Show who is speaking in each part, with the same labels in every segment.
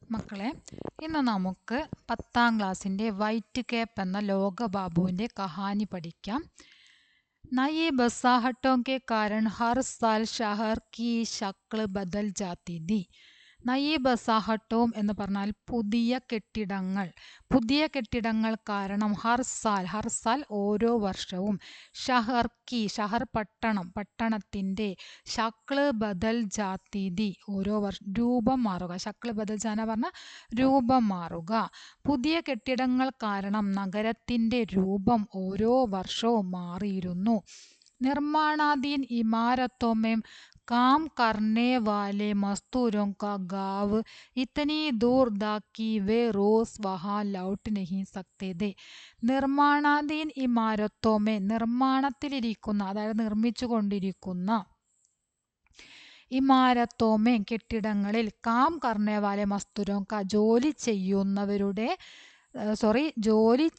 Speaker 1: മക്കളെ, ഇന്ന് നമുക്ക് 10ാം ക്ലാസ്സിൻ്റെ വൈറ്റ് കേപ്പ് എന്ന ലോകബാബുവിൻ്റെ കഹാനി പഠിക്കാം. नई बसाहटों के कारण हर साल शहर की शक्ल बदल जाती थी. നയി ബസാഹട്ടോം എന്ന് പറഞ്ഞാൽ പുതിയ കെട്ടിടങ്ങൾ കാരണം ഹർസാൽ ഓരോ വർഷവും ഷഹർ പട്ടണത്തിൻ്റെ ശക്ല് ബദൽ ജാത്തിതി ഓരോ രൂപം മാറുക. ശക്ല് ബദൽ ജാന പറഞ്ഞാൽ രൂപം മാറുക. പുതിയ കെട്ടിടങ്ങൾ കാരണം നഗരത്തിൻ്റെ രൂപം ഓരോ വർഷവും മാറിയിരുന്നു. निर्माणाधीन इमारतों में काम करने वाले मजदूरों का गांव इतनी दूर था कि वे रोज वहां लौट नहीं सकते थे. നിർമ്മാണാധീൻ ഇമാരത്തോമേ നിർമ്മാണത്തിലിരിക്കുന്ന, അതായത് നിർമ്മിച്ചുകൊണ്ടിരിക്കുന്ന ഇമാരത്തോമേ കെട്ടിടങ്ങളിൽ കാം കർണേവാലെ മസ്തുരോങ്ക ജോലി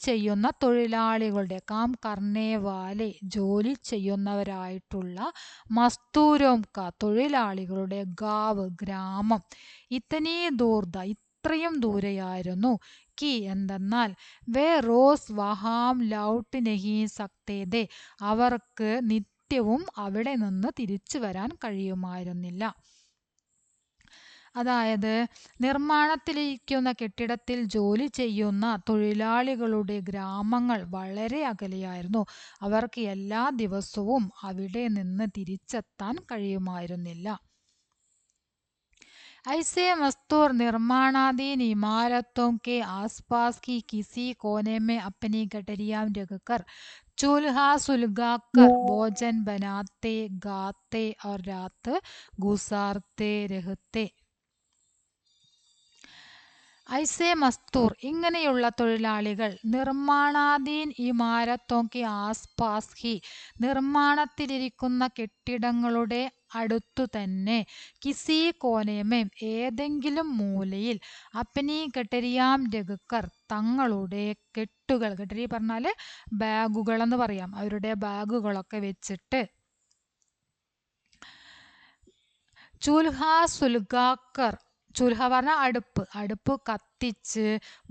Speaker 1: ചെയ്യുന്ന തൊഴിലാളികളുടെ കാം കർണേവാലെ ജോലി ചെയ്യുന്നവരായിട്ടുള്ള മസ്തൂരോംക തൊഴിലാളികളുടെ ഗ്രാമം ഇത്രയും ദൂരെയായിരുന്നു. എന്തെന്നാൽ വേ റോസ് വഹാം ലൗട്ട് നഹി സക്തേദേ അവർക്ക് നിത്യവും അവിടെ നിന്ന് തിരിച്ചു വരാൻ കഴിയുമായിരുന്നില്ല. അതായത് നിർമ്മാണത്തിലിരിക്കുന്ന കെട്ടിടത്തിൽ ജോലി ചെയ്യുന്ന തൊഴിലാളികളുടെ ഗ്രാമങ്ങൾ വളരെ അകലെയായിരുന്നു. അവർക്ക് എല്ലാ ദിവസവും അവിടെ നിന്ന് തിരിച്ചെത്താൻ കഴിയുമായിരുന്നില്ല. ऐसे मजदूर निर्माणाधीन इमारतों के आसपास की किसी कोने में अपनी गठरियां रखकर चूल्हा सुलगाकर भोजन बनाते, गाते और रात गुजारते रहते. ഐസെ മസ്തൂർ ഇങ്ങനെയുള്ള തൊഴിലാളികൾ നിർമ്മാണാധീൻ ഇമാരത്തോങ്കി ആസ്പാസ് ഹി നിർമ്മാണത്തിലിരിക്കുന്ന കെട്ടിടങ്ങളുടെ അടുത്തു തന്നെ കിസി കോനേമേം ഏതെങ്കിലും മൂലയിൽ അപ്പനി ഗട്ടരിയാം രഘുക്കർ തങ്ങളുടെ കെട്ടുകൾ, ഗട്ടരി പറഞ്ഞാൽ ബാഗുകൾ എന്ന് പറയാം, അവരുടെ ബാഗുകളൊക്കെ വെച്ചിട്ട് ചൂൽഹാ സുൽഗാക്കർ, ചൂൽഹ പറഞ്ഞാൽ അടുപ്പ് കത്തിച്ച്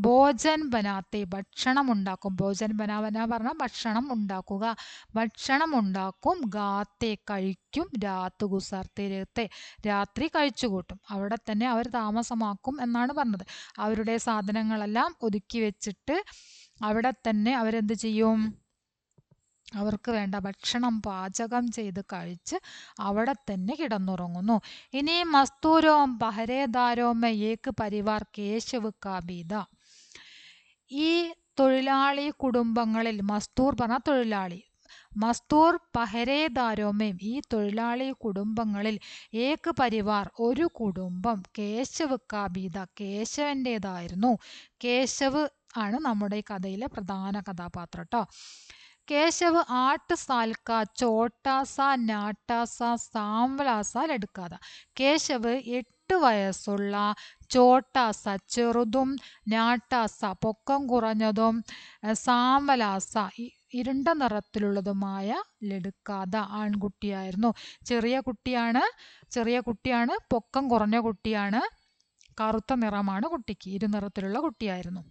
Speaker 1: ഭോജൻ ബനാത്തെ ഭക്ഷണം ഉണ്ടാക്കും. ഭോജൻ ബനാവന പറഞ്ഞാൽ ഭക്ഷണം ഉണ്ടാക്കും. ഗാത്തെ കഴിക്കും. രാത്ത് ഗുസാർത്തെ രാത്രി കഴിച്ചു കൂട്ടും. അവിടെ തന്നെ അവർ താമസമാക്കും എന്നാണ് പറഞ്ഞത്. അവരുടെ സാധനങ്ങളെല്ലാം ഒതുക്കി വെച്ചിട്ട് അവിടെ തന്നെ അവരെന്ത് ചെയ്യും? അവർക്ക് വേണ്ട ഭക്ഷണം പാചകം ചെയ്ത് കഴിച്ച് അവിടെ തന്നെ കിടന്നുറങ്ങുന്നു. ഇനി മസ്തൂരോം പഹരേദാരോമ ഏക് പരിവാർ കേശവ് കാബീദ. ഈ തൊഴിലാളി കുടുംബങ്ങളിൽ, മസ്തൂർ പറഞ്ഞ തൊഴിലാളി, മസ്തൂർ പഹരേദാരോമയും ഈ തൊഴിലാളി കുടുംബങ്ങളിൽ ഏക് പരിവാർ ഒരു കുടുംബം കേശവ് കാബീദ കേശവൻ്റെതായിരുന്നു. കേശവ് ആണ് നമ്മുടെ ഈ കഥയിലെ പ്രധാന കഥാപാത്രം കേട്ടോ. കേശവ് 8 साल का छोटा सा नाटा सा सांवला सा लड़का था. കേശവ് 8 വയസ്സുള്ള ചോട്ടാസ ചെറുതും, നാട്ടാസ പൊക്കം കുറഞ്ഞതും, സാംവലാസ ഇരുണ്ട നിറത്തിലുള്ളതുമായ ലടുക്കാത ആൺകുട്ടിയായിരുന്നു. ചെറിയ കുട്ടിയാണ്, പൊക്കം കുറഞ്ഞ കുട്ടിയാണ്, കറുത്ത നിറമാണ് കുട്ടിക്ക്, ഇരുനിറത്തിലുള്ള കുട്ടിയായിരുന്നു.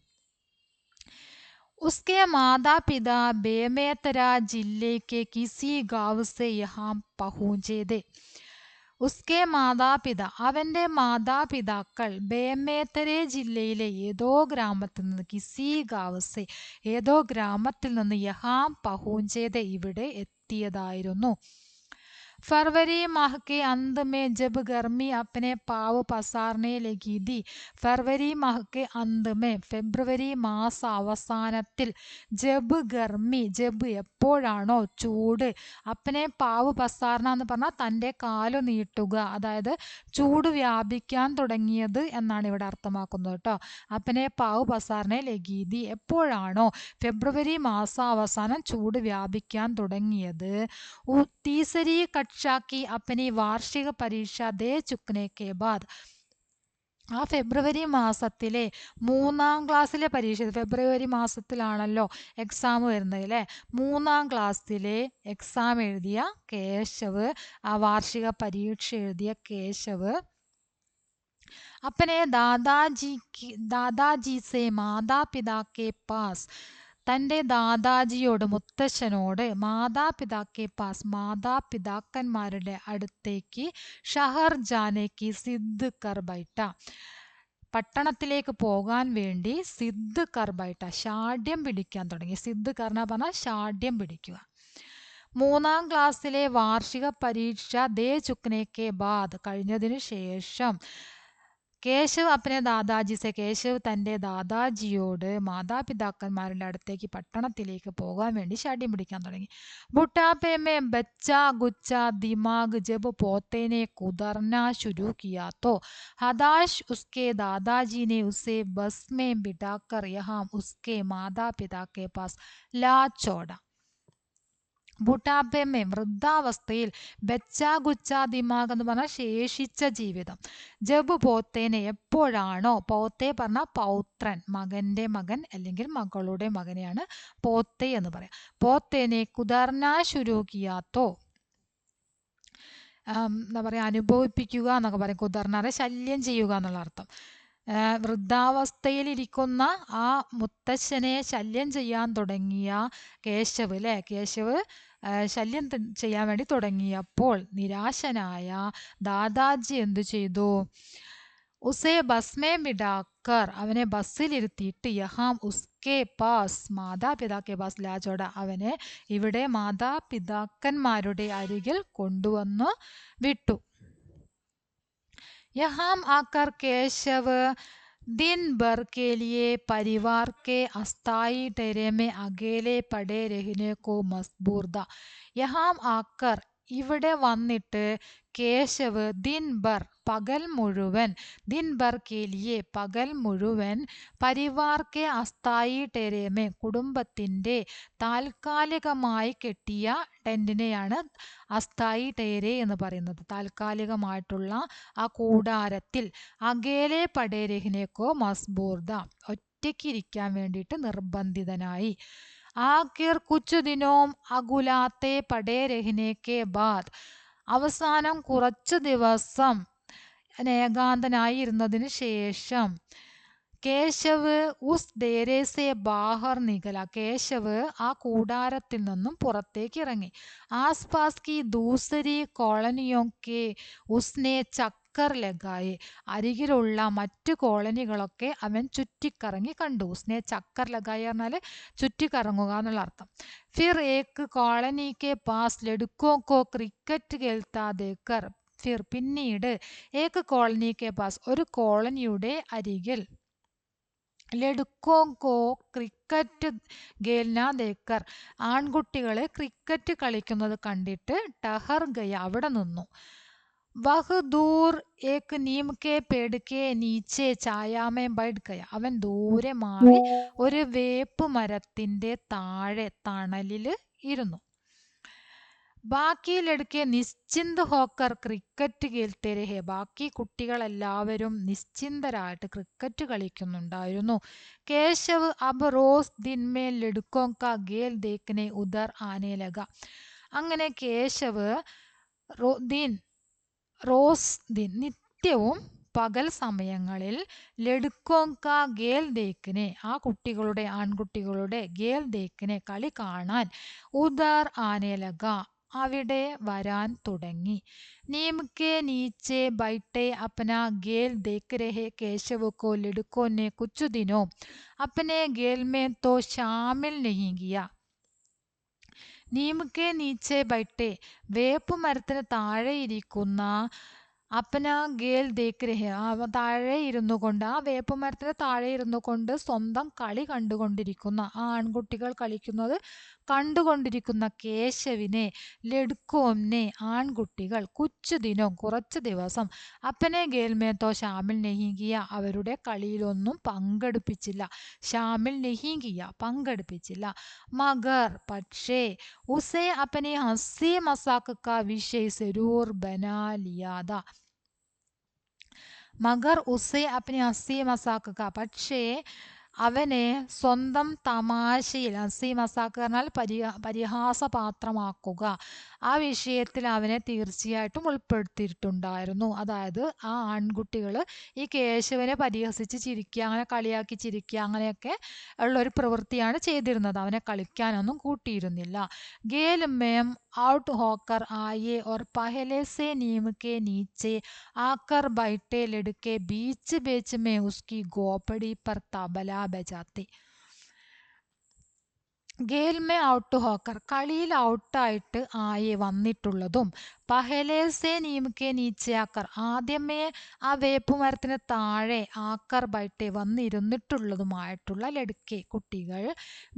Speaker 1: उसके माता पिता बेमेतरा जिले के किसी गांव से यहाँ पहुँचे थे. ഉസ്കെ മാതാപിത അവൻ്റെ മാതാപിതാക്കൾ ബേമേത്തരെ ജില്ലയിലെ ഏതോ ഗ്രാമത്തിൽ നിന്ന് യഹാം പഹൂഞ്ചേതെ ഇവിടെ എത്തിയതായിരുന്നു. फरवरी माह के अंत में जब गर्मी अपने पाव पसारने लगी थी. फरवरी माह के अंत में ഫെബ്രുവരി മാസ അവസാനത്തിൽ ജബ് എപ്പോഴാണോ ചൂട്, അപ്പനെ പാവ് പസാർന എന്ന് പറഞ്ഞാൽ തൻ്റെ കാലു നീട്ടുക, അതായത് ചൂട് വ്യാപിക്കാൻ തുടങ്ങിയത് എന്നാണ് ഇവിടെ അർത്ഥമാക്കുന്നത് കേട്ടോ. അപ്പനെ പാവ് പസാറിനെ ലഗീതി എപ്പോഴാണോ ഫെബ്രുവരി മാസാവസാനം ചൂട് വ്യാപിക്കാൻ തുടങ്ങിയത്. തീസരി കക്ഷാക്കി അപ്പനി വാർഷിക പരീക്ഷ ദേ ചുക്കനെ കെ ബാദ് ആ ഫെബ്രുവരി മാസത്തിലെ 3ാം ക്ലാസ്സിലെ പരീക്ഷ, ഫെബ്രുവരി മാസത്തിലാണല്ലോ എക്സാം വരുന്നത് അല്ലേ, 3ാം ക്ലാസ്സിലെ എക്സാം എഴുതിയ കേശവ്, ആ വാർഷിക പരീക്ഷ എഴുതിയ കേശവ് अपने दादाजी से माता पिता के पास തൻ്റെ ദാദാജിയോട് മുത്തശ്ശനോട് മാതാപിതാക്കെ പാസ് മാതാപിതാക്കന്മാരുടെ അടുത്തേക്ക് ഷഹർ ജാനേക്ക് സിദ്ധ് കർ ബൈട്ട പട്ടണത്തിലേക്ക് പോകാൻ വേണ്ടി സിദ്ധ് കർ ബൈട്ട ഷാഢ്യം പിടിക്കാൻ തുടങ്ങി. സിദ്ധ് കർണ പറഞ്ഞാൽ ഷാഢ്യം പിടിക്കുക. 3ാം ക്ലാസ്സിലെ വാർഷിക പരീക്ഷ ദേ ചുക്നെ കെ ബാദ് കഴിഞ്ഞതിനു ശേഷം കേശവ് അപ്പനെ ദാദാജിസെ കേശവ് തൻ്റെ ദാദാജിയോട് മാതാപിതാക്കന്മാരുടെ അടുത്തേക്ക് പട്ടണത്തിലേക്ക് പോകാൻ വേണ്ടി ഷാഢ്യം പിടിക്കാൻ തുടങ്ങി. ബുട്ടാപ്പെ മേ ബച്ചാ ഗുച്ചാ ദിമാഗ് ജബ് പോത്തേനെ കുദർനാ ശുരു കിയാ തോ ഹതാശ് ഉസ്കെ ദാദാജി ने उसे बस में बिठाकर यहाँ उसके माता पिता के पास ला छोड़ा. ബുട്ടാപ്പമ്മ വൃദ്ധാവസ്ഥയിൽ ബച്ചാ ഗുച്ചാ ദിമാഗ് എന്ന് പറഞ്ഞാൽ ശേഷിച്ച ജീവിതം. ജബ് പോത്തേനെ എപ്പോഴാണോ, പോത്തേ പറഞ്ഞാൽ പൗത്രൻ, മകന്റെ മകൻ അല്ലെങ്കിൽ മകളുടെ മകനെയാണ് പോത്തേ എന്ന് പറയാം. പോത്തേനെ കുദർനാ ശുരു കിയാത്തോ എന്താ പറയുക, അനുഭവിപ്പിക്കുക എന്നൊക്കെ പറയും. കുദർനാറെ ശല്യം ചെയ്യുക എന്നുള്ള അർത്ഥം. വൃദ്ധാവസ്ഥയിലിരിക്കുന്ന ആ മുത്തശ്ശനെ ശല്യം ചെയ്യാൻ തുടങ്ങിയ കേശവ് കേശവ് ശല്യം ചെയ്യാൻ വേണ്ടി തുടങ്ങിയപ്പോൾ നിരാശനായ ദാദാജി എന്തു ചെയ്തു? ഉസേ ബസ്മേ ബിഡാക്കർ അവനെ ബസ്സിലിരുത്തിയിട്ട് യഹാം ഉസ്കെ പാസ് മാതാപിതാക്കെ പാസ് ലാജോട അവനെ ഇവിടെ മാതാപിതാക്കന്മാരുടെ അരികിൽ കൊണ്ടുവന്നു വിട്ടു. यहाँ आकर केशव दिन भर के लिए परिवार के अस्थायी डेरे में अकेले पड़े रहने को मजबूर था. यहाँ आकर ഇവിടെ വന്നിട്ട് കേശവ് ദിൻ ഭർ പകൽ മുഴുവൻ, ദിൻ ഭർ കെ ലിയെ പകൽ മുഴുവൻ, പരിവാർ കെ അസ്ഥായി ടെരേമെ കുടുംബത്തിൻ്റെ താൽക്കാലികമായി കെട്ടിയ ടെന്റിനെയാണ് അസ്ഥായി ടേരെ എന്ന് പറയുന്നത്. താൽക്കാലികമായിട്ടുള്ള ആ കൂടാരത്തിൽ അകേലെ പടേരഹിനേക്കോ മസ്ബൂർദ ഒറ്റയ്ക്കിരിക്കാൻ വേണ്ടിയിട്ട് നിർബന്ധിതനായി. ആഖിർ കുച്ചു ദിനോം അകുലാത്തെ പടേ രഹ്നെ കെ ബാദ് അവസാനം കുറച്ചു ദിവസം ഏകാന്തനായി ഇരുന്നതിന് ശേഷം കേശവ് ഉസ് ദേരേസെ ബാഹർ നികല കേശവ് ആ കൂടാരത്തിൽ നിന്നും പുറത്തേക്ക് ഇറങ്ങി. ആസ്പാസ് കി ദൂസരി കോളനിയോ കെ ഉസ്നെ ചക്കർ ലഗായെ അരികിലുള്ള മറ്റു കോളനികളൊക്കെ അവൻ ചുറ്റിക്കറങ്ങി കണ്ടു. ഉസ്നെ ചക്കർ ലഗായ പറഞ്ഞാൽ ചുറ്റിക്കറങ്ങുക എന്നുള്ള അർത്ഥം. ഫിർ ഏക്ക് കോളനി കെ പാസ് ലഡുക്കോ കോ ക്രിക്കറ്റ് ഖേൽത്താ ദേക്കർ ഫിർ പിന്നീട് ഏക്ക് കോളനി കെ പാസ് ഒരു കോളനിയുടെ അരികിൽ ലഡുക്കോങ്കോ ക്രിക്കറ്റ് ഖേൽന ദേക്കർ ആൺകുട്ടികളെ ക്രിക്കറ്റ് കളിക്കുന്നത് കണ്ടിട്ട് ടഹർ ഗയ അവിടെ നിന്നു. വഹ് ദൂർ ഏക്ക് നീം കെ പേട് കെ നീച്ചെ ഛായാമേ ബൈഠ് ഗയ അവൻ ദൂരെ മാറി ഒരു വേപ്പ് മരത്തിന്റെ താഴെ തണലിൽ ഇരുന്നു. ബാക്കി ലടുക്കെ നിശ്ചിന്ത ഹോക്കർ ക്രിക്കറ്റ് കേൾത്തെ രഹേ ബാക്കി കുട്ടികളെല്ലാവരും നിശ്ചിന്തരായിട്ട് ക്രിക്കറ്റ് കളിക്കുന്നുണ്ടായിരുന്നു. കേശവ് അബ് റോസ് ദിൻമേ ലഡുക്കോ കാ ഗേൽ ദേഖ്നെ ഉദർ ആനെ ലഗ അങ്ങനെ കേശവ് റോസ് ദിൻ നിത്യവും പകൽ സമയങ്ങളിൽ ലഡുക്കോങ്ക ഗേൽ ദേക്കിനെ ആ കുട്ടികളുടെ ആൺകുട്ടികളുടെ ഗേൽ ദേക്കിനെ കളി കാണാൻ ഉദർ ആനേലക അവിടെ വരാൻ തുടങ്ങി. നീംകെ നീച്ചെ ബൈട്ടെ അപ്പന ഗേൽ ദേഖ് രഹെ കേശവ് കോ ലഡുക്കോ നെ കുച്ചു ദിനോ അപ്പനെ ഗേൽ മേ തോ ഷാമിൽ നഹീ കിയ. നീംകെ നീച്ചെ ബൈട്ടെ വേപ്പ് മരത്തിന് താഴെ ഇരിക്കുന്ന അപ്പന ഗേൽ ദേഖ് രഹെ താഴെ ഇരുന്നു കൊണ്ട് ആ വേപ്പമരത്തിന് താഴെ ഇരുന്നു കൊണ്ട് സ്വന്തം കളി കണ്ടുകൊണ്ടിരിക്കുന്ന ആ ആൺകുട്ടികൾ കളിക്കുന്നത് കണ്ടുകൊണ്ടിരിക്കുന്ന കേശവിനെ ലഡുക്കോനെ ആൺകുട്ടികൾ കുച്ചു ദിനം കുറച്ചു ദിവസം അപ്പനെ ഗേൽമേത്തോ ഷാമിൽ നെഹിങ്കിയ അവരുടെ കളിയിലൊന്നും പങ്കെടുപ്പിച്ചില്ല. ഷാമിൽ നെഹിങ്കിയ പങ്കെടുപ്പിച്ചില്ല. മഗർ പക്ഷേ ഉസേ അപ്പനെ ഹസി മസാക്ക് കാ വിഷയ് സരൂർ ബനാ ലിയാദ മഗർ ഉസേ അപ്പനെ ഹസി മസാക്കുക പക്ഷേ അവനെ സ്വന്തം തമാശയിൽ ഹസി മസാക്ക് പറഞ്ഞാൽ പരിഹാസപാത്രമാക്കുക ആ വിഷയത്തിൽ അവനെ തീർച്ചയായിട്ടും ഉൾപ്പെടുത്തിയിട്ടുണ്ടായിരുന്നു. അതായത് ആ ആൺകുട്ടികൾ ഈ കേശവനെ പരിഹസിച്ച് ചിരിക്കുക, അങ്ങനെ കളിയാക്കി ചിരിക്കുക, അങ്ങനെയൊക്കെ ഉള്ളൊരു പ്രവൃത്തിയാണ് ചെയ്തിരുന്നത്. അവനെ കളിക്കാനൊന്നും കൂട്ടിയിരുന്നില്ല. गेल में आउट होकर आए और पहले से नीम के नीचे आकर बैठे लड़के बीच बीच में उसकी गोपड़ी पर तबला बजाते. ഗെയിൽ മേ ഔട്ട് ഹോക്കർ കളിയിൽ ഔട്ടായിട്ട് ആയി വന്നിട്ടുള്ളതും പഹലേസെ നീമക്കെ നീച്ചയാക്കർ ആദ്യമേ ആ വേപ്പുമരത്തിന് താഴെ ആക്കർ ബൈറ്റെ വന്നിരുന്നിട്ടുള്ളതുമായിട്ടുള്ള ലടുക്കെ കുട്ടികൾ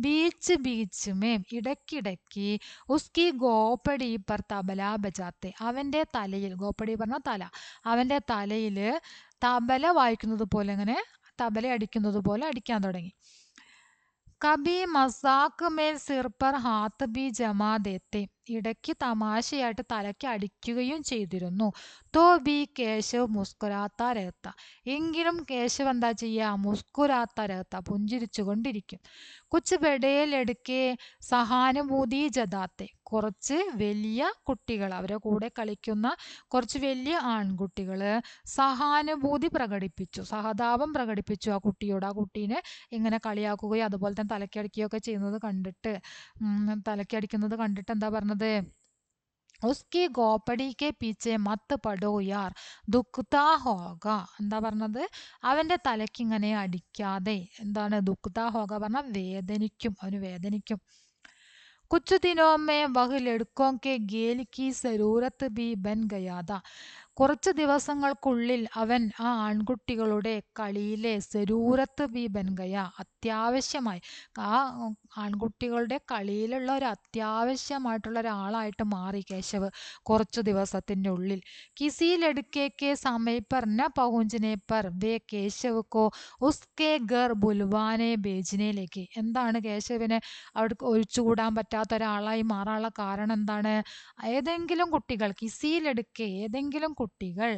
Speaker 1: ബീച്ച് ബീച്ചുമേം ഇടയ്ക്കിടയ്ക്ക് ഉസ്കി ഗോപടി പർ തബല ബജാത്തെ അവൻ്റെ തലയിൽ ഗോപടി പറഞ്ഞ തല അവൻ്റെ തലയിൽ തബല വായിക്കുന്നത് പോലെ അങ്ങനെ തബല അടിക്കുന്നത് പോലെ അടിക്കാൻ തുടങ്ങി. കബി മസാക്ക് മേൽ സിർ പർ ഹാത്ത് ബി ജമാ ദേത്തെ ഇടയ്ക്ക് തമാശയായിട്ട് തലയ്ക്ക് അടിക്കുകയും ചെയ്തിരുന്നു. തോ ബി കേശവ് മുസ്കുരാത്ത രഹത്ത എങ്കിലും കേശവ് എന്താ ചെയ്യുക? മുസ്കുരാത്ത രഹത്ത പുഞ്ചിരിച്ചു കൊണ്ടിരിക്കും. കുച്ച് ബെഡേലെടുക്കെ സഹാനുഭൂതി ജതാത്തെ കുറച്ച് വലിയ കുട്ടികൾ അവരെ കൂടെ കളിക്കുന്ന കുറച്ച് വലിയ ആൺകുട്ടികൾ സഹാനുഭൂതി പ്രകടിപ്പിച്ചു, സഹതാപം പ്രകടിപ്പിച്ചു ആ കുട്ടിയോട്. ആ കുട്ടീനെ ഇങ്ങനെ കളിയാക്കുകയും അതുപോലെ തന്നെ തലക്കടിക്കുകയൊക്കെ ചെയ്യുന്നത് കണ്ടിട്ട് തലക്കടിക്കുന്നത് കണ്ടിട്ട് എന്താ പറഞ്ഞത്? ഉസ്കി ഗോപടി കെ പീച്ചെ മത്ത് പടോ യാർ ദുഃഖതാ ഹോഗ എന്താ പറഞ്ഞത്? അവൻ്റെ തലക്കിങ്ങനെ അടിക്കാതെ എന്താണ് ദുഃഖതാ ഹോഗ പറഞ്ഞാൽ വേദനിക്കും, അവന് വേദനിക്കും. कुछ दिनों में वह लड़कों के गेल की जरूरत भी बन गया था. കുറച്ച് ദിവസങ്ങൾക്കുള്ളിൽ അവൻ ആ ആൺകുട്ടികളുടെ കളിയിലെ സരൂരത്ത് ബി ബൻഗയ അത്യാവശ്യമായി ആ ആൺകുട്ടികളുടെ കളിയിലുള്ള ഒരു അത്യാവശ്യമായിട്ടുള്ള ഒരാളായിട്ട് മാറി കേശവ് കുറച്ചു ദിവസത്തിൻ്റെ ഉള്ളിൽ. കിസി ലടുക്കേക്ക് സമയ പർ ന പഹുഞ്ചനെ പർ വേ കേശവ് കോ ഉസ്കെ ഗർ ബുൽവാനെ ബേജിനയിലേക്ക് എന്താണ് കേശവിനെ അവിടെ ഒഴിച്ചുകൂടാൻ പറ്റാത്ത ഒരാളായി മാറാനുള്ള കാരണം എന്താണ്? ഏതെങ്കിലും കുട്ടികൾ കിസിയിലെടുക്കെ ഏതെങ്കിലും കുട്ടികൾ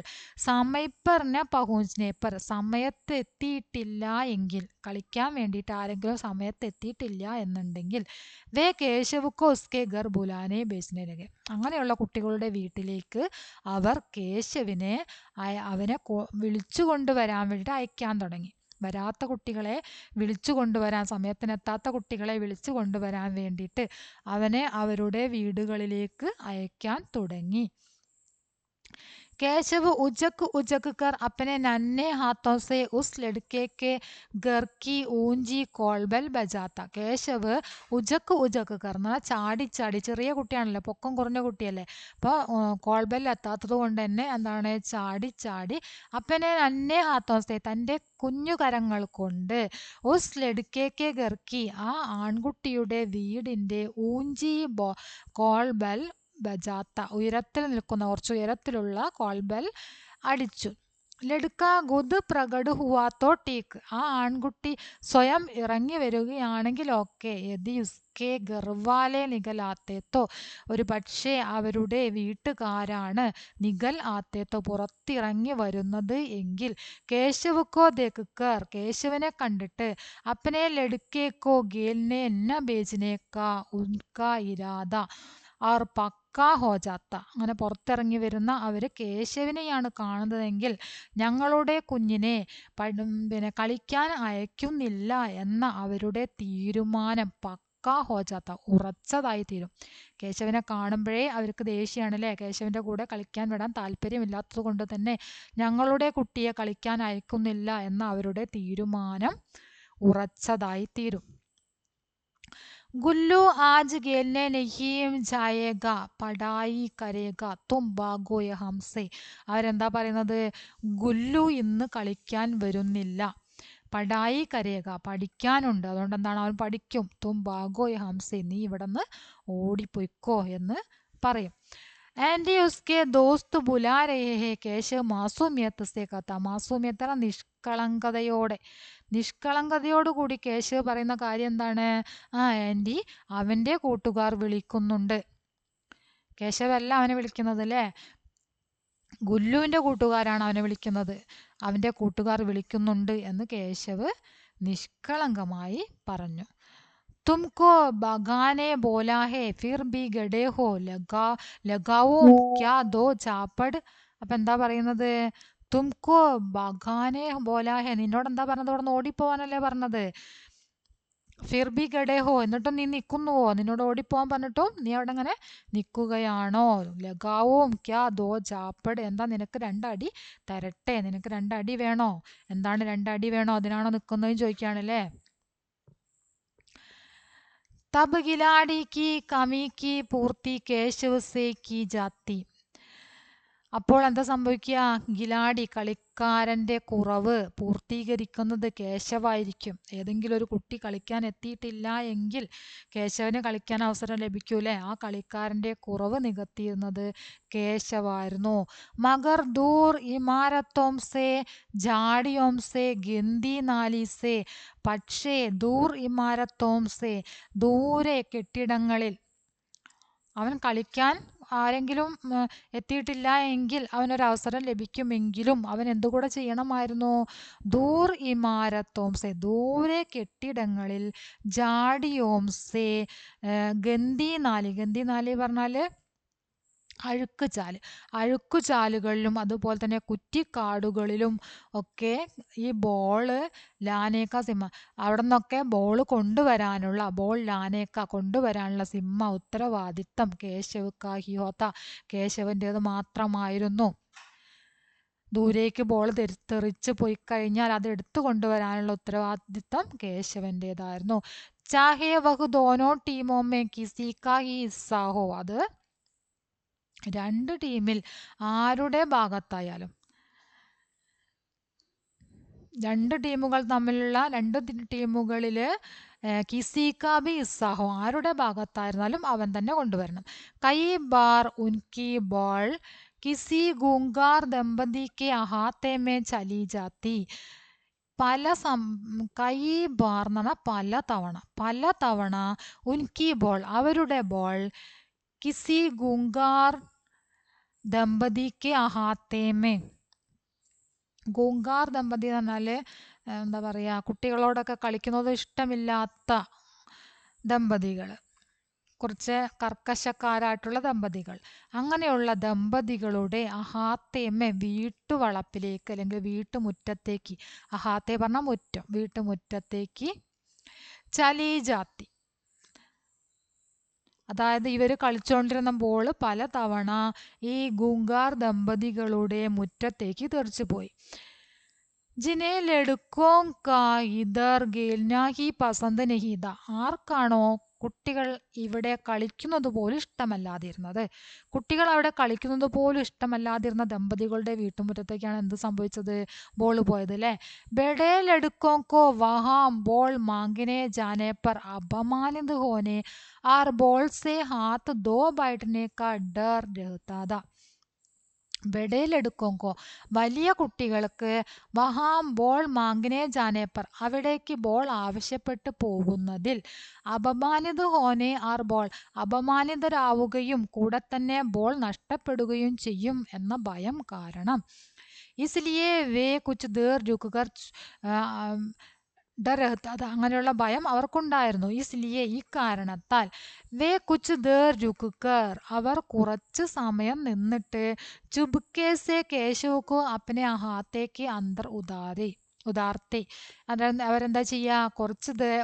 Speaker 1: സമയപ്പറിന പഹുഞ്ചനേപ്പർ സമയത്ത് എത്തിയിട്ടില്ല എങ്കിൽ കളിക്കാൻ വേണ്ടിയിട്ട് ആരെങ്കിലും സമയത്ത് എത്തിയിട്ടില്ല എന്നുണ്ടെങ്കിൽ വേ കേശവുക്കോ ഉസ്കെ ഗർ ബുലാനെ ബേസിനെ അങ്ങനെയുള്ള കുട്ടികളുടെ വീട്ടിലേക്ക് അവർ കേശവിനെ അവനെ വിളിച്ചു കൊണ്ടുവരാൻ വേണ്ടിയിട്ട് അയക്കാൻ തുടങ്ങി. വരാത്ത കുട്ടികളെ വിളിച്ചു കൊണ്ടുവരാൻ സമയത്തിനെത്താത്ത കുട്ടികളെ വിളിച്ചു കൊണ്ടുവരാൻ വേണ്ടിയിട്ട് അവനെ അവരുടെ വീടുകളിലേക്ക് അയക്കാൻ തുടങ്ങി. केशव उजक उजक कर अपने नन्हे हाथों से उस लड़के के घर की ऊंची കോൾബൽ ബജാത്ത കേശവ് ഉജക്ക് ഉജക്ക് കർന്ന ചാടി ചാടി ചെറിയ കുട്ടിയാണല്ലോ, പൊക്കം കുറഞ്ഞ കുട്ടിയല്ലേ, അപ്പോൾ കോൾബൽ എത്താത്തത് കൊണ്ട് തന്നെ എന്താണ് ചാടി ചാടി അപ്പനെ നന്നെ ഹാത്തോസെ തൻ്റെ കുഞ്ഞു കരങ്ങൾ കൊണ്ട് ഉസ് ലടുക്കേക്കെ ഗർക്കി ആ ആൺകുട്ടിയുടെ വീടിൻ്റെ ഊഞ്ചി കോൾബൽ ബജാത്ത ഉയരത്തിൽ നിൽക്കുന്ന കുറച്ച് ഉയരത്തിലുള്ള കോൾബൽ അടിച്ചു. ലടുക്ക ഗുദ് പ്രകട് ഹുവാത്തോ ടീക്ക് ആ ആൺകുട്ടി സ്വയം ഇറങ്ങി വരികയാണെങ്കിൽ ഓക്കെ. യദി ഉസ്കെ ഗർവാലെ നിഗൽ ആത്തേത്തോ ഒരു പക്ഷേ അവരുടെ വീട്ടുകാരാണ് നിഗൽ ആത്തേത്തോ പുറത്തിറങ്ങി വരുന്നത് എങ്കിൽ കേശവുക്കോ ദേക്കർ കേശവനെ കണ്ടിട്ട് അപ്പനെ ലടുക്കേക്കോ ഗേലിനെ എന്ന ബേജിനേക്കാ ഉൻകാ ഇരാദ ആർ പക്കാ ഹോജാത്ത അങ്ങനെ പുറത്തിറങ്ങി വരുന്ന അവർ കേശവിനെയാണ് കാണുന്നതെങ്കിൽ ഞങ്ങളുടെ കുഞ്ഞിനെ കളിക്കാൻ അയക്കുന്നില്ല എന്ന അവരുടെ തീരുമാനം പക്കാ ഹോജാത്ത ഉറച്ചതായി തീരും. കേശവനെ കാണുമ്പോഴേ അവർക്ക് ദേഷ്യമാണല്ലേ, കേശവൻ്റെ കൂടെ കളിക്കാൻ വിടാൻ താല്പര്യമില്ലാത്തത് കൊണ്ട് തന്നെ ഞങ്ങളുടെ കുട്ടിയെ കളിക്കാൻ അയക്കുന്നില്ല എന്ന അവരുടെ തീരുമാനം ഉറച്ചതായി തീരും. गुल्लू आज खेलने नहीं जाएगा पढ़ाई करेगा तुम भागो यहाँ से അവരെന്താ പറയുന്നത്? ഗുല്ലു ഇന്ന് കളിക്കാൻ വരുന്നില്ല, പഠായി കരയുക പഠിക്കാനുണ്ട്, അതുകൊണ്ട് എന്താണ് അവൻ പഠിക്കും. തും ഭാഗോ ഹംസെ നീ ഇവിടെ നിന്ന് ഓടിപ്പോയിക്കോ എന്ന് പറയും. ആൻറ്റി ഉസ്കെ ദോസ്ത് ബുലാ രഹേ ഹേ കേശവ് മാസൂമിയത്ത് സേ കഥ മാസൂമിയത്ത് നിഷ്കളങ്കതയോടെ നിഷ്കളങ്കതയോടുകൂടി കേശവ് പറയുന്ന കാര്യം എന്താണ്? ആ ആൻറ്റി അവൻ്റെ കൂട്ടുകാർ വിളിക്കുന്നുണ്ട്. കേശവല്ല അവനെ വിളിക്കുന്നത് അല്ലേ, ഗുല്ലുവിൻ്റെ കൂട്ടുകാരാണ് അവനെ വിളിക്കുന്നത്. അവൻ്റെ കൂട്ടുകാർ വിളിക്കുന്നുണ്ട് എന്ന് കേശവ് നിഷ്കളങ്കമായി പറഞ്ഞു. तुमको बगाने बोला है फिर भी गड़े हो लगाओ क्या दो ചാപ്പട്. അപ്പൊ എന്താ പറയുന്നത്? തുംകോ ബഗാനെ ബോലാ ഹെ, നിന്നോട് എന്താ പറഞ്ഞത്? അവിടെ നിന്ന് ഓടിപ്പോവാനല്ലേ പറഞ്ഞത്? ഫിർ ബി ഗഡേ ഹോ, എന്നിട്ടും നീ നിൽക്കുന്നുവോ? നിന്നോട് ഓടിപ്പോവാൻ പറഞ്ഞിട്ടും നീ അവിടെ അങ്ങനെ നിൽക്കുകയാണോ? ലഗാവും ക്യാ ദോ ചാപ്പട്, എന്താ നിനക്ക് രണ്ടടി തരട്ടെ? നിനക്ക് രണ്ടടി വേണോ? എന്താണ് രണ്ടടി വേണോ? അതിനാണോ നിൽക്കുന്നതെന്ന് ചോദിക്കുകയാണല്ലേ. तब खिलाड़ी की कमी की पूर्ति केशव से की जाती. അപ്പോൾ എന്താ സംഭവിക്കുക? ഗിലാടി കളിക്കാരന്റെ കുറവ് പൂർത്തീകരിക്കുന്നത് കേശവായിരിക്കും. ഏതെങ്കിലും ഒരു കുട്ടി കളിക്കാൻ എത്തിയിട്ടില്ല എങ്കിൽ കേശവന് കളിക്കാൻ അവസരം ലഭിക്കൂലേ? ആ കളിക്കാരന്റെ കുറവ് നികത്തിയിരുന്നത് കേശവായിരുന്നു. മഗർ ദൂർ ഇമാരത്തോം സേ ജാഡിയോം സേ ഗന്തി നാലി സേ, പക്ഷേ ദൂർ ഇമാരത്തോം സേ, ദൂരെ കെട്ടിടങ്ങളിൽ അവൻ കളിക്കാൻ ആരെങ്കിലും എത്തിയിട്ടില്ല എങ്കിൽ അവനൊരവസരം ലഭിക്കുമെങ്കിലും അവൻ എന്തുകൂടെ ചെയ്യണമായിരുന്നു? ദൂർ ഇമാരത്തോംസെ, ദൂരെ കെട്ടിടങ്ങളിൽ, ജാഡിയോംസെ, ഗന്ധിനാലി, ഗന്ധിനാലി പറഞ്ഞാൽ അഴുക്കുചാലുകളിലും അതുപോലെ തന്നെ കുറ്റിക്കാടുകളിലും ഒക്കെ ഈ ബോള് ലാനേക്ക സിമ്മ, അവിടെ നിന്നൊക്കെ ബോൾ കൊണ്ടുവരാനുള്ള സിമ്മ ഉത്തരവാദിത്തം കേശവ് കാ ഹി ഹോത്ത, കേശവൻ്റേത് മാത്രമായിരുന്നു. ദൂരേക്ക് ബോൾ തെറിച്ച് പോയി കഴിഞ്ഞാൽ അത് എടുത്തു കൊണ്ടുവരാനുള്ള ഉത്തരവാദിത്തം കേശവൻ്റേതായിരുന്നു. ചാഹേ വഹു ദോനോ ടീമോ മേ കിസി കാ ഹി ഹിസ്സാ ഹോ, അത് രണ്ട് ടീമിൽ ആരുടെ ഭാഗത്തായാലും, രണ്ട് ടീമുകൾ തമ്മിലുള്ള രണ്ട് ടീമുകളില് കിസിക്കാബി ഇസ്സാഹോ, ആരുടെ ഭാഗത്തായിരുന്നാലും അവൻ തന്നെ കൊണ്ടുവരണം. കൈ ബാർ ഉൻകി ബോൾ കിസി ഗൂങ്കാർ ദമ്പതിക്ക് അഹാത്തെ മേ ചലി ജാത്തി. കൈ ബാർ എന്ന് പറഞ്ഞാൽ പല തവണ ഉൻകി ബോൾ, അവരുടെ ബോൾ, കിസി ഗൂങ്കാർ ദമ്പതിക്ക് അഹാത്തേമേ, ഗൂങ്കാർ ദമ്പതി എന്ന് പറഞ്ഞാല് എന്താ പറയുക, കുട്ടികളോടൊക്കെ കളിക്കുന്നത് ഇഷ്ടമില്ലാത്ത ദമ്പതികൾ, കുറച്ച് കർക്കശക്കാരായിട്ടുള്ള ദമ്പതികൾ, അങ്ങനെയുള്ള ദമ്പതികളുടെ അഹാത്തേമേ, വീട്ടുവളപ്പിലേക്ക് അല്ലെങ്കിൽ വീട്ടുമുറ്റത്തേക്ക്, അഹാത്തേ പറഞ്ഞാൽ മുറ്റം, വീട്ടുമുറ്റത്തേക്ക്, ചലി ജാത്തി, അതായത് ഇവർ കളിച്ചുകൊണ്ടിരുന്ന ബോൾ പല തവണ ഈ ഗൂങ്കാർ ദമ്പതികളുടെ മുറ്റത്തേക്ക് തെറിച്ചുപോയി. ജിനെ ലഡുക്കോ കാ ഇധർ ഖേൽനാ ഹി പസന്ത് നഹീ താ, ആർക്കാണോ കുട്ടികൾ ഇവിടെ കളിക്കുന്നത് പോലും ഇഷ്ടമല്ലാതിരുന്നത്, കുട്ടികൾ അവിടെ കളിക്കുന്നത് പോലും ഇഷ്ടമല്ലാതിരുന്ന ദമ്പതികളുടെ വീട്ടുമുറ്റത്തേക്കാണ് എന്ത് സംഭവിച്ചത്? ബോൾ പോയത് അല്ലേ. ബഡേ ലഡുക്കോക്കോ വഹാം ബോൾ മാങ്കിനെ ജാനെ പർ അപമാനിത് ഹോനെ ആർ ബോൾ സെ ഹാത്ത് ദോ ബൈഠനെ കാ ഡർ രഹതാ താ. ബഡേലെടുക്കോങ്കോ, വലിയ കുട്ടികൾക്ക്, വഹാം ബോൾ മാങ്കിനെ ജാനേപ്പർ, അവിടേക്ക് ബോൾ ആവശ്യപ്പെട്ട് പോകുന്നതിൽ, അപമാനിത് ഹോനെ ആർ ബോൾ, അപമാനിതരാവുകയും കൂടെ തന്നെ ബോൾ നഷ്ടപ്പെടുകയും ചെയ്യും എന്ന ഭയം കാരണം, ഇസ്ലിയെ വേ കുച്ച് ദേർ രുക്കുകർ ഡർഹത്താത, അങ്ങനെയുള്ള ഭയം അവർക്കുണ്ടായിരുന്നു. ഇസ്ലിയെ, ഈ കാരണത്താൽ, വേ കുച്ച് ദേർ രുക്കുകർ, അവർ കുറച്ച് സമയം നിന്നിട്ട്, ചുബ്കേസെ കേശവക്കോ അപ്പനെ ഹാത്തേക്ക് അന്തർ ഉദാർത്തെ, അവരെന്താ ചെയ്യുക?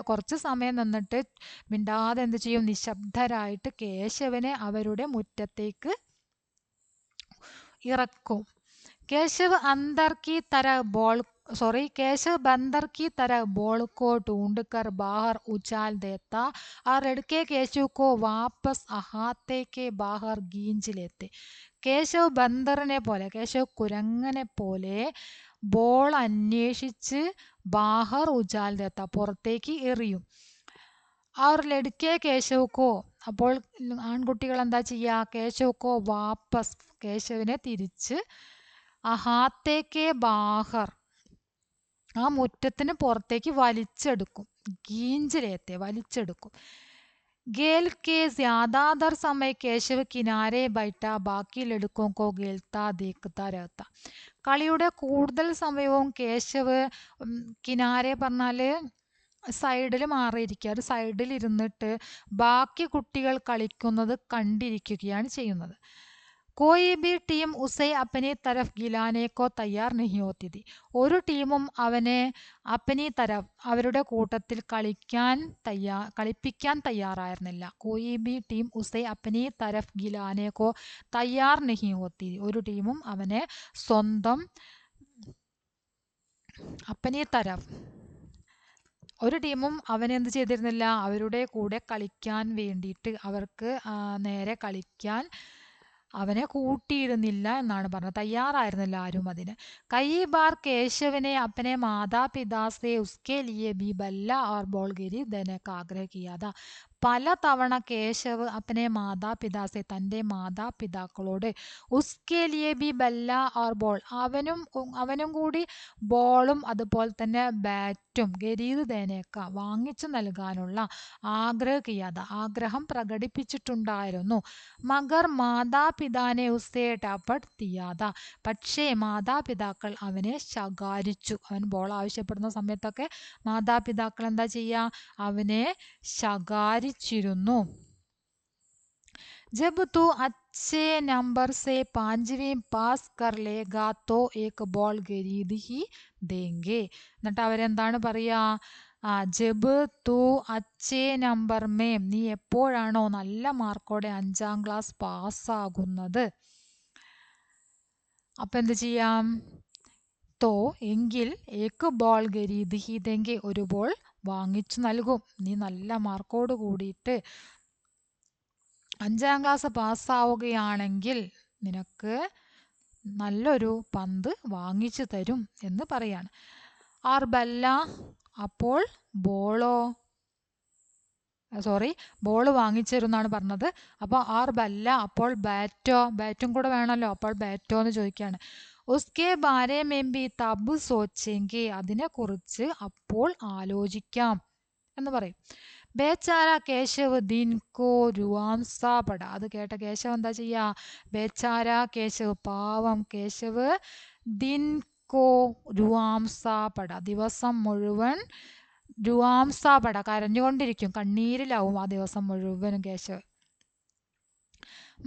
Speaker 1: കുറച്ച് സമയം നിന്നിട്ട് മിണ്ടാതെ എന്ത് ചെയ്യും? നിശബ്ദരായിട്ട് കേശവനെ അവരുടെ മുറ്റത്തേക്ക് ഇറക്കും. കേശവ് അന്തർ കി തര ബോൾ केशव बंदर की तरह बॉल को ढूंढकर बाहर उछाल देता और लड़के केशव को वापस अहाते के बाहर गींज लेते. കേശവ് ബന്ദറിനെ പോലെ, കേശവ് കുരങ്ങനെ പോലെ ബോൾ അന്വേഷിച്ച് ബാഹർ ഉജാൽ ദേത്ത, പുറത്തേക്ക് എറിയും. അവർ ലടുക്കെ കേശവക്കോ, അപ്പോൾ ആൺകുട്ടികൾ എന്താ ചെയ്യുക? കേശവക്കോ വാപ്പസ്, കേശവിനെ തിരിച്ച്, അഹാത്തേക്ക് ബാഹർ, ആ മുറ്റത്തിന് പുറത്തേക്ക് വലിച്ചെടുക്കും. ഗീഞ്ചിലേത്തെ, വലിച്ചെടുക്കും. ഗേൽ കെ ജ്യാദാതർ സമയ കേശവ് കിനാരെ ബൈട്ട ബാക്കി ലടുക്കോ കോ ഗേൽത്താ ദേഖത്താ രഹത്ത. കളിയുടെ കൂടുതൽ സമയവും കേശവ് കിനാരെ പറഞ്ഞാൽ സൈഡിൽ മാറിയിരിക്കുക, ഒരു സൈഡിൽ ഇരുന്നിട്ട് ബാക്കി കുട്ടികൾ കളിക്കുന്നത് കണ്ടിരിക്കുകയാണ് ചെയ്യുന്നത്. कोई भी टीम उसे अपनी तरफ गिलाने को തയ്യാർ नहीं होती थी. ഒരു ടീമും അവനെ അപ്പനി തരഫ് അവരുടെ കൂട്ടത്തിൽ കളിപ്പിക്കാൻ തയ്യാറായിരുന്നില്ല. कोई भी टीम उसे अपनी तरफ गिलाने को तैयार नहीं होती. ഒരു ടീമും അവനെ സ്വന്തം അപ്പനി തരഫ് ഒരു ടീമും അവനെ എന്ത് ചെയ്തിരുന്നില്ല, അവരുടെ കൂടെ കളിക്കാൻ വേണ്ടിയിട്ട് അവർക്ക് നേരെ കളിക്കാൻ അവനെ കൂട്ടിയിരുന്നില്ല എന്നാണ് പറഞ്ഞത്. തയ്യാറായിരുന്നില്ല ആരും അതിന്. കൈ ബാർ കേശവനെ അപ്പനെ മാതാപിതാ സെ ഉസ്കെ ലിയെ ബി ബല്ല ഓർ ബോൾ ഖരീദനെ കാ ആഗ്രഹ കിയാ താ. പല തവണ കേശവ് അപ്പനെ മാതാപിതാസെ തൻ്റെ മാതാപിതാക്കളോട് ഉസ്കെ ലിയെ ബി ബല്ല ഓർ ബോൾ അവനും കൂടി ബോളും അതുപോലെ തന്നെ ബാറ്റും ഖരീദ് ദേനേക്ക വാങ്ങിച്ചു നൽകാനുള്ള ആഗ്രഹം പ്രകടിപ്പിച്ചിട്ടുണ്ടായിരുന്നു. മഗർ മാതാപിതാനെ ഉസ്സേ ടപട് ദിയാത. പക്ഷേ മാതാപിതാക്കൾ അവനെ ശകാരിച്ചു. അവൻ ബോൾ ആവശ്യപ്പെടുന്ന സമയത്തൊക്കെ മാതാപിതാക്കൾ എന്താ ചെയ്യുക, അവനെ ശകാരിച്ചിരുന്നു. जब तू अच्छे नंबर से 5वीं पास कर लेगा तो एक बॉൾ खरीद ही देंगे. എന്നിട്ട് അവരെന്താണ് പറയാ, ജബ് തൂ അച്ചേ നമ്പർ മേം, നീ എപ്പോഴാണോ നല്ല മാർക്കോടെ 5ാം ക്ലാസ് പാസ്സാകുന്നത്, അപ്പം എന്ത് ചെയ്യാം, തോ എങ്കിൽ ഏക്ക് ബോൾ ഖരീദ് ഹി ദേംഗെ, ഒരു ബോൾ വാങ്ങിച്ചു നൽകും. നീ നല്ല മാർക്കോട് കൂടിയിട്ട് 5ാം ക്ലാസ് പാസ്സാവുകയാണെങ്കിൽ നിനക്ക് നല്ലൊരു പന്ത് വാങ്ങിച്ചു തരും എന്ന് പറയാണ്. ആർ ബല്ല, അപ്പോൾ ബോൾ വാങ്ങിച്ചു തരും എന്നാണ് പറഞ്ഞത്. അപ്പോൾ ആർ ബല്ല, അപ്പോൾ ബാറ്റും കൂടെ വേണമല്ലോ, അപ്പോൾ ബാറ്റോ എന്ന് ചോദിക്കുകയാണ്. ഉസ്കെ ബാരെ മേം ബി തബ് സോച്ചെങ്കി, അതിനെക്കുറിച്ച് അപ്പോൾ ആലോചിക്കാം എന്ന് പറയും. ബേച്ചാര കേശവ് ദിൻകോ രുവാംസാപട. അത് കേട്ട കേശവ് എന്താ ചെയ്യാ, ബേച്ചാര കേശവ്, പാവം കേശവ്, ദിൻകോ രുവാംസാപട, ദിവസം മുഴുവൻ രുവാംസാപട കരഞ്ഞുകൊണ്ടിരിക്കും, കണ്ണീരിലാവും ആ ദിവസം മുഴുവനും കേശവ്.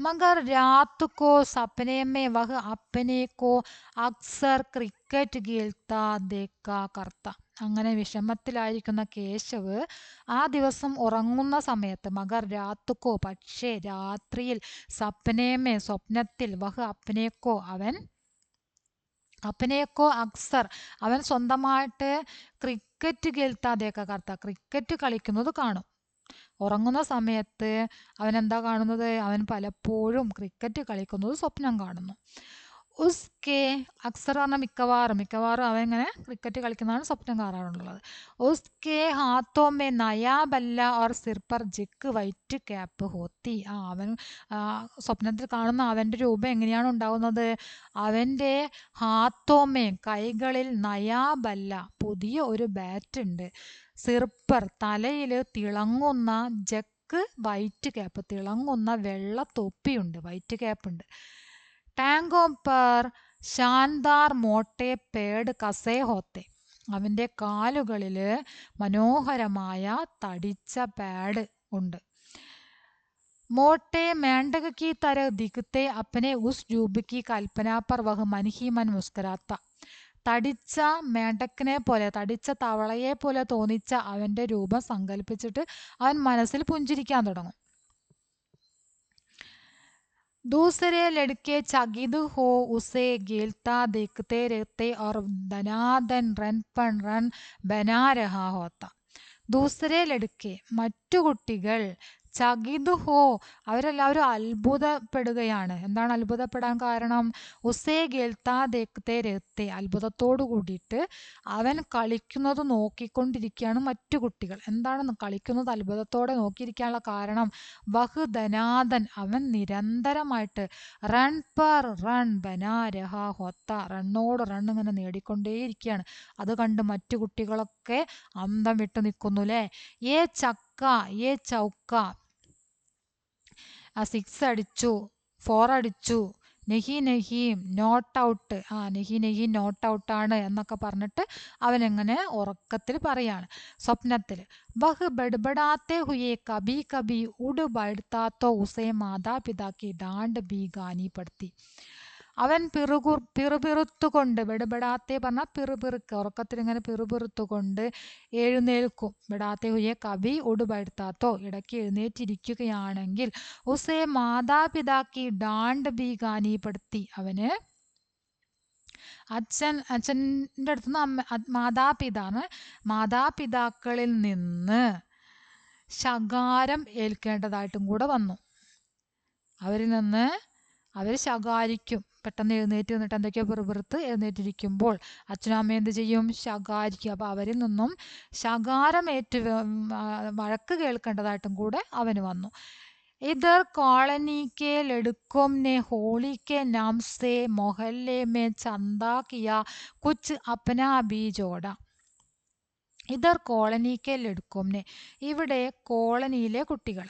Speaker 1: मगर रात को सपने में वह अपने को अक्सर क्रिकेट खेलता देखा करता. അങ്ങനെ വിഷമത്തിലായിരിക്കുന്ന കേശവ് ആ ദിവസം ഉറങ്ങുന്ന സമയത്ത്, മഗർ രാത്തുക്കോ പക്ഷേ രാത്രിയിൽ, സപ്നേമേ സ്വപ്നത്തിൽ, വഹ് അപ്പനേക്കോ അക്സർ അവൻ സ്വന്തമായിട്ട് ക്രിക്കറ്റ് കേൾത്താതേക്ക കർത്ത ക്രിക്കറ്റ് കളിക്കുന്നത് കാണും. ഉറങ്ങുന്ന സമയത്ത് അവൻ എന്താ കാണുന്നത്, അവൻ പലപ്പോഴും ക്രിക്കറ്റ് കളിക്കുന്നത് സ്വപ്നം കാണുന്നു. ഉസ്കെ അക്സർ പറഞ്ഞ മിക്കവാറും അവൻ ഇങ്ങനെ ക്രിക്കറ്റ് കളിക്കുന്നതാണ് സ്വപ്നം കാണാറുള്ളത്. ഉസ്കെ ഹാത്തോമേ നയാ ബല്ല ഓർ സിർപ്പർ ജിക്ക് വൈറ്റ് ക്യാപ്പ് ഹോത്തി. അവൻ സ്വപ്നത്തിൽ കാണുന്ന അവൻ്റെ രൂപം എങ്ങനെയാണ് ഉണ്ടാകുന്നത്, അവൻ്റെ ഹാത്തോമേ കൈകളിൽ നയാ ബല്ല പുതിയ ഒരു ബാറ്റ് ഉണ്ട്, സിർപ്പർ തലയിൽ തിളങ്ങുന്ന, ജക്ക് വൈറ്റ് ക്യാപ്പ് തിളങ്ങുന്ന വെള്ള തൊപ്പിയുണ്ട്, വൈറ്റ് ക്യാപ്പ് ഉണ്ട്. ടാങ്കോ പർ ഷാൻദാർ മോട്ടെ പേഡ് കസേ ഹോത്തെ. അവൻ്റെ കാലുകളിൽ മനോഹരമായ തടിച്ച പാഡ് ഉണ്ട്. മോട്ടെ മേണ്ടക കി തര ദിഖത്തെ അപ്പനെ ഉസ് രൂപ കി കൽപ്പന പർ വഹ് മൻ ഹി മൻ മുസ്കരാത്ത. തടിച്ച മേണ്ടക്കിനെ പോലെ, തടിച്ച തവളയെ പോലെ തോന്നിച്ച അവൻ്റെ രൂപം സങ്കല്പിച്ചിട്ട് അവൻ മനസ്സിൽ പുഞ്ചിരിക്കാൻ തുടങ്ങും. दूसरे लड़के चकित हो उसे खेलता देखते रहते और धनाधन रन पर रन बना रहा होता. दूसरे लड़के മറ്റു കുട്ടികൾ, ചകിത് ഹോ അവരെല്ലാവരും അത്ഭുതപ്പെടുകയാണ്. എന്താണ് അത്ഭുതപ്പെടാൻ കാരണം, ഉസേ ഗേൽത്താ ദേഖ്തേ രഹ്തേ അത്ഭുതത്തോടു കൂടിയിട്ട് അവൻ കളിക്കുന്നത് നോക്കിക്കൊണ്ടിരിക്കുകയാണ് മറ്റു കുട്ടികൾ. എന്താണ് കളിക്കുന്നത് അത്ഭുതത്തോടെ നോക്കിയിരിക്കാനുള്ള കാരണം, വഹ് ധനാദൻ അവൻ നിരന്തരമായിട്ട്, റൺ പർ റൺ ബനാ രഹാ ഹോത്ത റണ്ണോട് റൺ ഇങ്ങനെ നേടിക്കൊണ്ടേയിരിക്കുകയാണ്. അത് കണ്ട് മറ്റു കുട്ടികളൊക്കെ അന്തം വിട്ടു നിൽക്കുന്നു അല്ലേ. ഏ ചൗക്ക 6 അടിച്ചു, 4 അടിച്ചു, നെഹി നെഹി നോട്ട് ഔട്ട്, നെഹി നെഹി നോട്ട് ഔട്ടാണ് എന്നൊക്കെ പറഞ്ഞിട്ട് അവനെങ്ങനെ ഉറക്കത്തിൽ പറയാണ്, സ്വപ്നത്തിൽ. വഹ് ബഡ്ബഡാത്തെ ഹുയെ കബി കബി ഉഡ് ബൈഠത്താത്തോ ഉസേ മാതാപിതാക്കി ഡാണ്ട് ബി ഗാനി പടുത്തി. അവൻ പിറുപിറുത്തുകൊണ്ട്, ബെടുബെടാത്തെ പറഞ്ഞാൽ പിറുപിറുക്ക്, ഉറക്കത്തിൽ ഇങ്ങനെ പിറുപിറുത്തുകൊണ്ട് എഴുന്നേൽക്കും. ബെടാത്തെ ഹുയെ കവി ഉടുപെടുത്താത്തോ, ഇടയ്ക്ക് എഴുന്നേറ്റിരിക്കുകയാണെങ്കിൽ, ഉസേ മാതാപിതാക്കി ഡാണ്ട് ബി ഗാനിപ്പെടുത്തി, അവന് അച്ഛൻ്റെ അടുത്ത് നിന്ന് മാതാപിതാക്കളിൽ നിന്ന് ശകാരം ഏൽക്കേണ്ടതായിട്ടും കൂടെ വന്നു. അവരിൽ നിന്ന് അവർ ശകാരിക്കും. പെട്ടെന്ന് എഴുന്നേറ്റ് നിന്നിട്ട് എന്തൊക്കെയോ പിറുപിറുത്ത് എഴുന്നേറ്റിരിക്കുമ്പോൾ അച്ഛനും അമ്മയും എന്ത് ചെയ്യും? ശകാരിക്കും. അപ്പോൾ അവരിൽ നിന്നും ശകാരമേറ്റ് വഴക്ക് കേൾക്കേണ്ടതായിട്ടും കൂടെ അവന് വന്നു. ഇധർ കോളനി കെ ലഡുക്കോം നെ ഹോളി കെ നാം സേ മൊഹല്ലെ മേ ചന്ദാ കിയ കുച്ച് അപ്നാ ഭി ജോഡ. ഇധർ കോളനി കെ ലഡുക്കോം നെ, ഇവിടെ കോളനിയിലെ കുട്ടികൾ,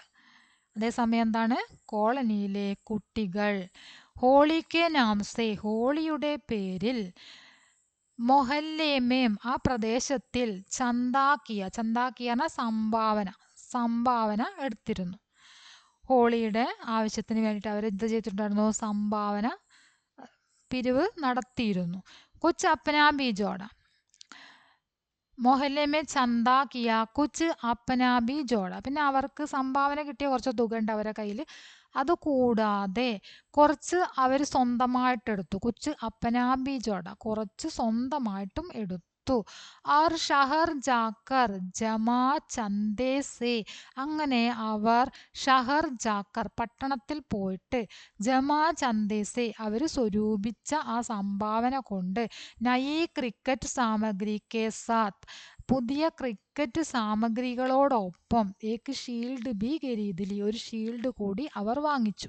Speaker 1: അതേസമയം എന്താണ്? കോളനിയിലെ കുട്ടികൾ ഹോളിക്കെ നാംസെ, ഹോളിയുടെ പേരിൽ, മൊഹല്ലേമേം, ആ പ്രദേശത്തിൽ, ചന്ദാക്കിയ, ചന്ദാക്കിയ സംഭാവന എടുത്തിരുന്നു. ഹോളിയുടെ ആവശ്യത്തിന് വേണ്ടിയിട്ട് അവർ എന്ത് ചെയ്തിട്ടുണ്ടായിരുന്നു? സംഭാവന പിരിവ് നടത്തിയിരുന്നു. കുച്ച് അപ്പനാ ബീജോട, മൊഹല്ലേമേ ചന്ദാക്കിയ കുച്ച് അപ്പനാ ബീജോട. പിന്നെ അവർക്ക് സംഭാവന കിട്ടിയ കുറച്ച് തുക ഉണ്ട് അവരുടെ കയ്യിൽ. അതുകൂടാതെ കുറച്ച് അവർ സ്വന്തമായിട്ടെടുത്തു. കുച്ച് അപ്പനാ ബീജോട, കുറച്ച് സ്വന്തമായിട്ടും എടുത്തു. അവർ ഷഹർ ജാക്കർ ജമാ ചന്ദേ സേ, അങ്ങനെ അവർ ഷഹർ ജാക്കർ, പട്ടണത്തിൽ പോയിട്ട്, ജമാ ചന്ദേ സേ, അവർ സ്വരൂപിച്ച ആ സംഭാവന കൊണ്ട്, നയി ക്രിക്കറ്റ് സാമഗ്രി കെ സാത്ത്, പുതിയ ക്രിക്കറ്റ് സാമഗ്രികളോടൊപ്പം, ഏക് ഷീൽഡ് ബി ഖരീദിലി, ഒരു ഷീൽഡ് കൂടി അവർ വാങ്ങിച്ചു.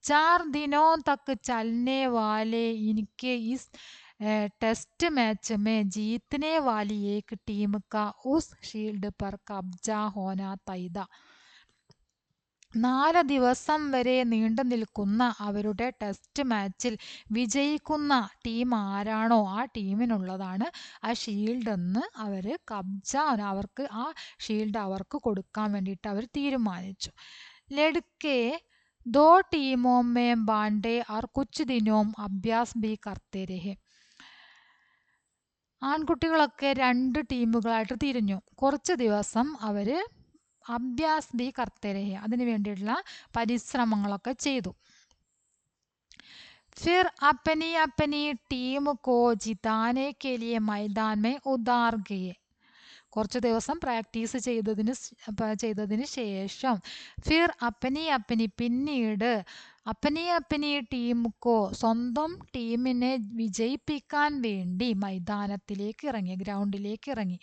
Speaker 1: 4 ദിനോ തക്ക് ചലനെ വാലെ ഇൻകെ ഇസ് ടെസ്റ്റ് മാച്ച് മേ ജീത്തനെ വാലി ഏക് ടീം കാ ഉസ് ഷീൽഡ് പർ കബ്ജ ഹോന തൈദ. 4 ദിവസം വരെ നീണ്ടു നിൽക്കുന്ന അവരുടെ ടെസ്റ്റ് മാച്ചിൽ വിജയിക്കുന്ന ടീം ആരാണോ ആ ടീമിനുള്ളതാണ് ആ ഷീൽഡ് എന്ന് അവർ അവർക്ക് ആ ഷീൽഡ് അവർക്ക് കൊടുക്കാൻ വേണ്ടിയിട്ട് അവർ തീരുമാനിച്ചു. ലഡ്കെ 2 ടീമോं में बांटे और कुछ दिनों अभ्यास भी करते रहे. ആൺകുട്ടികളൊക്കെ 2 ടീമുകളായിട്ട് തിരിഞ്ഞു. കുറച്ച് ദിവസം അവർ അഭ്യാസ് ബി കർത്തേ, അതിനു വേണ്ടിയിട്ടുള്ള പരിശ്രമങ്ങളൊക്കെ ചെയ്തു. फिर अपनी अपनी टीम को जिताने के लिए मैदान में उतार गए. കുറച്ച് ദിവസം പ്രാക്ടീസ് ചെയ്തതിന് ശേഷം, ഫിർ അപ്പനി പിന്നീട്, അപ്പനി ടീമുക്കോ, സ്വന്തം ടീമിനെ വിജയിപ്പിക്കാൻ വേണ്ടി മൈതാനത്തിലേക്ക് ഇറങ്ങി, ഗ്രൗണ്ടിലേക്ക് ഇറങ്ങി.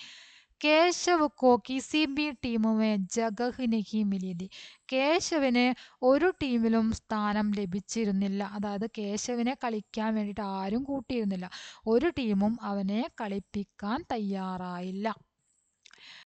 Speaker 1: കേശവ് കോ കിസി ബി ടീമുമേ ജഗഹ് നഹി മിലി തി, കേശവിന് ഒരു ടീമിലും സ്ഥാനം ലഭിച്ചിരുന്നില്ല. അതായത് കേശവിനെ കളിക്കാൻ വേണ്ടിയിട്ട് ആരും കൂട്ടിയിരുന്നില്ല. ഒരു ടീമും അവനെ കളിപ്പിക്കാൻ തയ്യാറായില്ല.